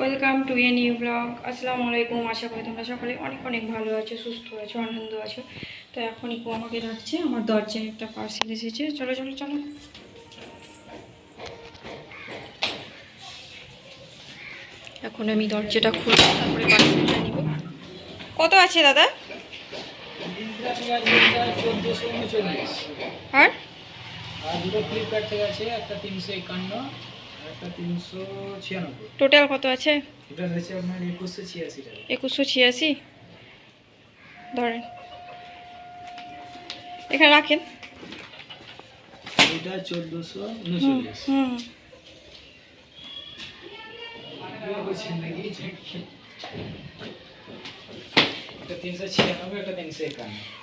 Welcome to a new blog. আসসালামু আলাইকুম। আশা করি তোমরা সকলে অনেক অনেক ভালো আছো, সুস্থ আছো, আনন্দ আছো। তো এখন ইকু আমাকে ডাকছে, আমার দরজায় একটা পার্সেল এসেছে। চলো চলো চলো, এখন আমি দরজাটা খুলবো, তারপরে পার্সেলটা নিব। কত আছে দাদা? আর টোটাল কত আছে? 2186। ধরেন, এখানে রাখেন। হুম,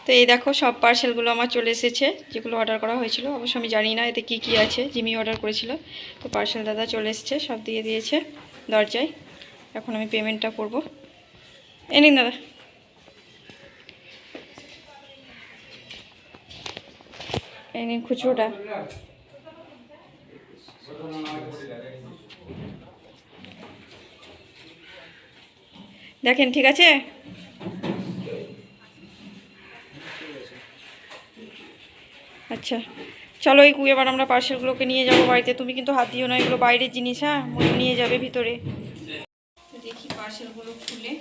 তো এই দেখো সব পার্সেলগুলো আমার চলে এসেছে, যেগুলো অর্ডার করা হয়েছিল। অবশ্য আমি জানি না এতে কি কি আছে, জিমি অর্ডার করেছিল। তো পার্সেল দাদা চলে এসেছে, সব দিয়ে দিয়েছে দরজায়। এখন আমি পেমেন্টটা করব। এ নিন দাদা। এই নিন খুচরোটা। দেখেন ঠিক আছে? আচ্ছা চলো এই এবার আমরা পার্সেলগুলোকে নিয়ে যাবো বাড়িতে। তুমি কিন্তু হাত দিও না, এগুলো বাইরের জিনিস। হ্যাঁ, মজু নিয়ে যাবে ভিতরে। দেখি পার্সেলগুলো খুলে।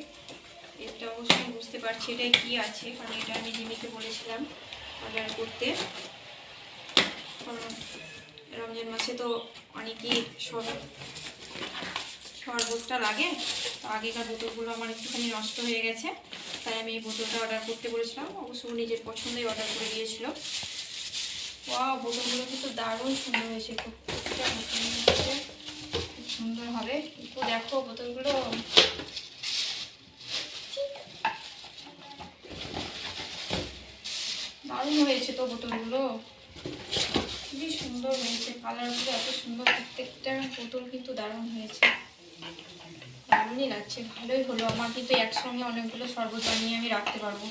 এটা অবশ্যই বুঝতে পারছি এটা কি আছে, কারণ এটা আমি জিমিকে বলেছিলাম অর্ডার করতে। কারণ রমজান মাসে তো অনেকই শরবতটা লাগে। তো আগেকার বোতলগুলো আমার একটুখানি নষ্ট হয়ে গেছে, তাই আমি এই বোতলটা অর্ডার করতে বলেছিলাম। অবশ্য নিজের পছন্দেই অর্ডার করে দিয়েছিল। ওয়াও, বোতলগুলো কিন্তু দারুণ সুন্দর হয়েছে। খুব সুন্দর হবে। একটু দেখো বোতলগুলো, দারুণ হয়েছে তো বোতলগুলো, খুবই সুন্দর হয়েছে। কালারগুলো এত সুন্দর, প্রত্যেকটা বোতল কিন্তু দারুণ হয়েছে, দারুণই লাগছে। ভালোই হলো, আমার কিন্তু একসঙ্গে অনেকগুলো শরবত বানিয়ে আমি রাখতে পারবো।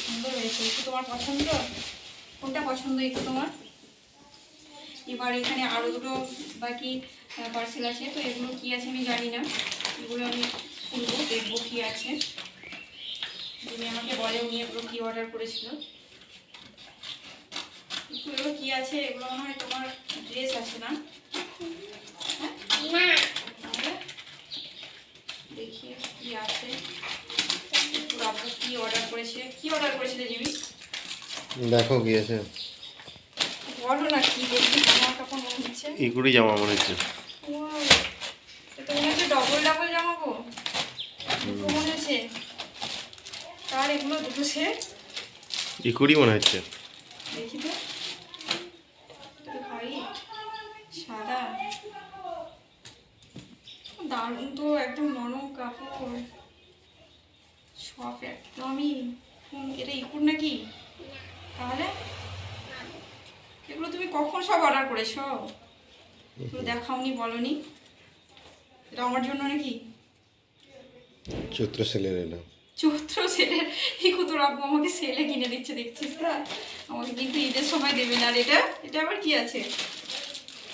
সুন্দর হয়েছে। একটু তোমার পছন্দ? কোনটা পছন্দ একটু তোমার? এবার এখানে আরও দুটো বাকি পার্সেল আছে। তো এগুলো কি আছে আমি জানি না, এগুলো আমি খুলবো, দেখবো কি আছে। তুমি আমাকে বলে উনি এগুলো কি অর্ডার করেছিল। এগুলো কি আছে? এগুলো মনে হয় তোমার ড্রেস আছে না? হ্যাঁ, দেখি কি আছে। আপু কি অর্ডার করেছে? কি অর্ডার করেছিলে জিমি? দেখো কি আছে। বলো না কি বলছি। জামা কাপড় মনে হচ্ছে, ইকুড়ি জামা মনে হচ্ছে। এটা তো মনে হচ্ছে ডবল ডবল জামা গো। দুটো মনে হচ্ছে। কার এগুলো? দুটো সেট ইকুড়ি মনে হচ্ছে। দেখি তো। হোয়াইট, সাদা, দারুণ তো, একদম নরম কাপড়, সব একদমই। এটা ইকুর নাকি? তাহলে এগুলো তুমি কখন সব অর্ডার করেছো? এগুলো দেখাওনি, বলনি। এটা আমার জন্য নাকি? চৈত্র সেলের এলাম। চৈত্র সেলের? ইকু তোর আব্বু আমাকে সেলে কিনে দিচ্ছে দেখছিস না? আমাকে কিন্তু ঈদের সময় দেবে না। আর এটা, এটা আবার কি আছে?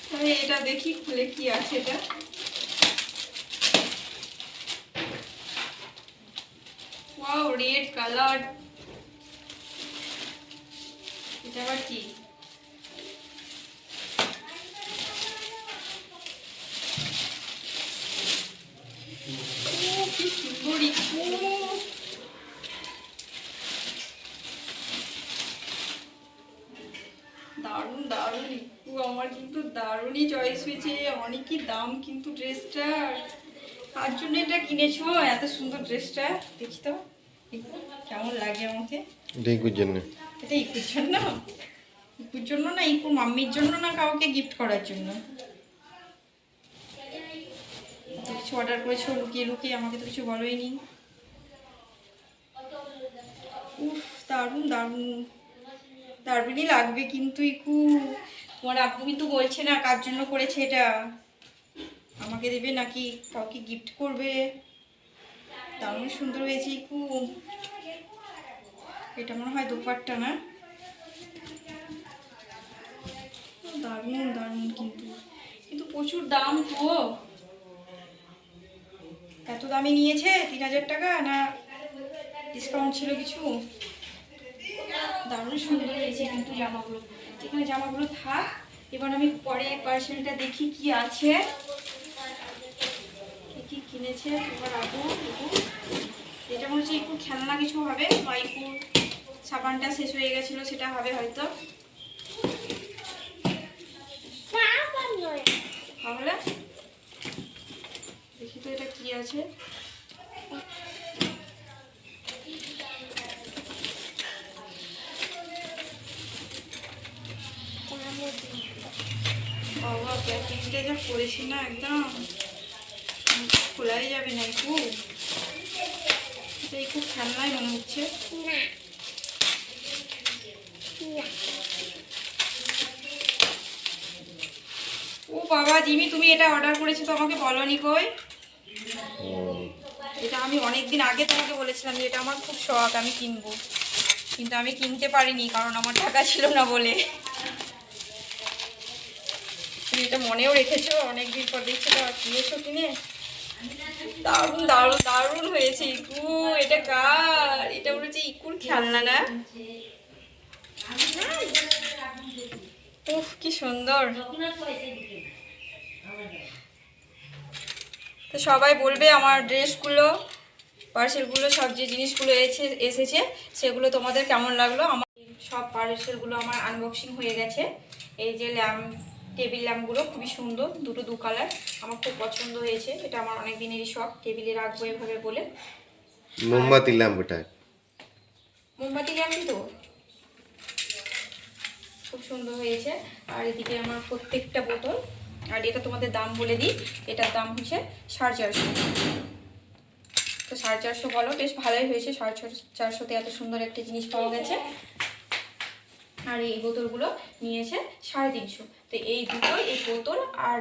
তবে এটা দেখি খুলে কি আছে এটা। Wow, red colour. এটা আবার কি? কি সুন্দর ইকু। দারুণ দারুণ ইকু, আমার কিন্তু দারুণই চয়েস হয়েছে। অনেকই দাম কিন্তু ড্রেসটার। তার জন্য এটা কিনেছো? এত সুন্দর ড্রেসটা দেখি তো ইকু, কেমন লাগে আমাকে। এটা ইকুর জন্য। এটা ইকুর জন্য? ইকুর জন্য না ইকুর মাম্মির জন্য, না কাউকে গিফট করার জন্য? কিছু অর্ডার করেছো লুকিয়ে লুকিয়ে, আমাকে তো কিছু বলোই নি। উফ, দারুণ দারুণ, দারুণই লাগবে কিন্তু ইকু। তোমার আব্বু কিন্তু বলছে না কার জন্য করেছে এটা, আমাকে দেবে নাকি কাউকে গিফট করবে। দারুণ সুন্দর হয়েছে ইকু। এটা মনে হয় দোপাট্টা না? দারুণ দারুণ, কিন্তু কিন্তু প্রচুর দাম তো। এত দামি নিয়েছে 3000 টাকা, না ডিসকাউন্ট ছিল কিছু? দারুণ সুন্দর হয়েছে কিন্তু জামাগুলো। এখানে জামাগুলো থাক, এবার আমি পরে পার্সেলটা দেখি কি আছে, কি কি কিনেছে তোমার আবু। এটা মনে হচ্ছে একটু খেলনা কিছু হবে, বা একটু সাবানটা শেষ হয়ে গেছিলো সেটা হবে হয়তো। তাহলে দেখি তো এটা কি আছে। বাবা প্যাকিংটা যা করেছি না, একদম খোলাই যাবে না। একটু এটা একটু খেলনাই মনে হচ্ছে। ও বাবা জিমি, তুমি এটা অর্ডার করেছো তো আমাকে বলনি কই? এটা আমি অনেকদিন আগে তোমাকে বলেছিলাম যে এটা আমার খুব শখ, আমি কিনবো, কিন্তু আমি কিনতে পারিনি কারণ আমার টাকা ছিল না বলে। তুমি এটা মনেও রেখেছো, অনেকদিন পর দেখছো তো কিনেছো কিনে। দারুণ দারুণ দারুণ হয়েছে ইকু। এটা কার? এটা মনে হচ্ছে ইকুর খেলনা না? উফ কি সুন্দর। তো সবাই বলবে আমার ড্রেসগুলো, পার্সেলগুলো, সব যে জিনিসগুলো এসেছে সেগুলো তোমাদের কেমন লাগলো। আমার সব পার্সেলগুলো আমার আনবক্সিং হয়ে গেছে। এই যে টেবিল ল্যাম্পগুলো খুবই সুন্দর, দুটো দু কালার, আমার খুব পছন্দ হয়েছে। এটা আমার অনেক দিনেরই শখ, টেবিলে রাখবো এভাবে বলে। মোমবাতি ল্যাম্প ওটা, মোমবাতি ল্যাম্পই তো, খুব সুন্দর হয়েছে। আর এদিকে আমার প্রত্যেকটা বোতল। আর এটা তোমাদের দাম বলে দিই, এটার দাম হচ্ছে 450। তো 450 বলো, বেশ ভালোই হয়েছে। 450-তে এত সুন্দর একটা জিনিস পাওয়া গেছে। আর এই বোতলগুলো নিয়েছে 350। তো এই দুটো, এই বোতল আর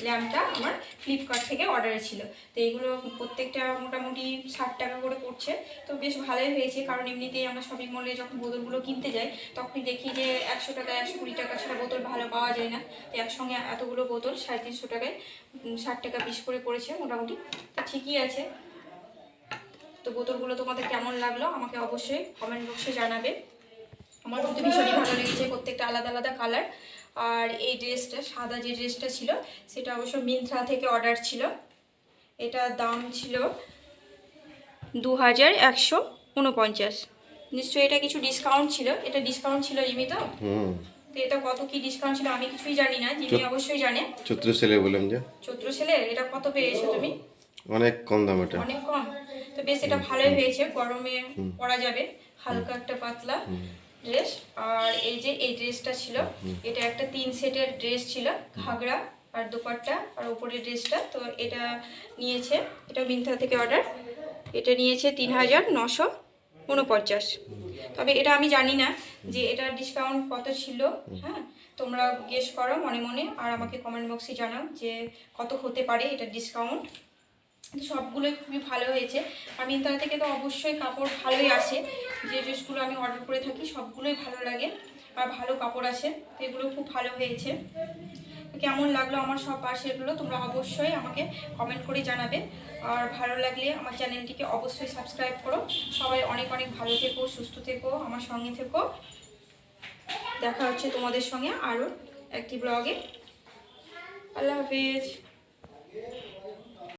ল্যাম্পটা আমার ফ্লিপকার্ট থেকে অর্ডারে ছিল। তো এইগুলো প্রত্যেকটা মোটামুটি 60 টাকা করে পড়ছে। তো বেশ ভালোই হয়েছে, কারণ এমনিতেই আমরা শপিং মলে যখন বোতলগুলো কিনতে যাই তখনই দেখি যে 100 টাকা 120 টাকা ছাড়া বোতল ভালো পাওয়া যায় না। তো একসঙ্গে এতগুলো বোতল 350 টাকায় 60 টাকা পিস করে পড়েছে মোটামুটি। তো ঠিকই আছে। তো বোতলগুলো তোমাদের কেমন লাগলো আমাকে অবশ্যই কমেন্ট বক্সে জানাবে। আমার কিন্তু ভীষণই ভালো লেগেছে, প্রত্যেকটা আলাদা আলাদা কালার। আর এই ড্রেসটা, সাদা যে ড্রেসটা ছিল সেটা অবশ্য মিন্ত্রা থেকে অর্ডার ছিল। এটা দাম ছিল 2149। নিশ্চয়ই এটা কিছু ডিসকাউন্ট ছিল, এটা ডিসকাউন্ট ছিল জিমি তো? তো এটা কত কি ডিসকাউন্ট ছিল আমি কিছুই জানি না, জিমি অবশ্যই জানে। চৈত্র সেলে বললাম যে। চৈত্র সেলে এটা কত পেয়েছো তুমি? অনেক কম দাম এটা। অনেক কম। তো বেশ এটা ভালোই হয়েছে, গরমে পরা যাবে, হালকা একটা পাতলা ড্রেস। আর এই যে এই ড্রেসটা ছিল, এটা একটা 3 সেটের ড্রেস ছিল, ঘাগরা আর দোপাট্টা আর উপরের ড্রেসটা। তো এটা নিয়েছে, এটা মিন্ত্রা থেকে অর্ডার, এটা নিয়েছে 3949। তবে এটা আমি জানি না যে এটা ডিসকাউন্ট কত ছিল। হ্যাঁ, তোমরা গেস করো মনে মনে আর আমাকে কমেন্ট বক্সে জানাও যে কত হতে পারে এটা ডিসকাউন্ট। সবগুলোই খুবই ভালো হয়েছে। আর মিন্ত্রা থেকে তো অবশ্যই কাপড় ভালোই আসে, যে ড্রেসগুলো আমি অর্ডার করে থাকি সবগুলোই ভালো লাগে আর ভালো কাপড় আছে। তো এগুলো খুব ভালো হয়েছে। তো কেমন লাগলো আমার সব পার্সেলগুলো তোমরা অবশ্যই আমাকে কমেন্ট করে জানাবে। আর ভালো লাগলে আমার চ্যানেলটিকে অবশ্যই সাবস্ক্রাইব করো। সবাই অনেক অনেক ভালো থেকো, সুস্থ থেকো, আমার সঙ্গে থেকো। দেখা হচ্ছে তোমাদের সঙ্গে আরও একটি ব্লগে। আল্লাহ হাফিজ।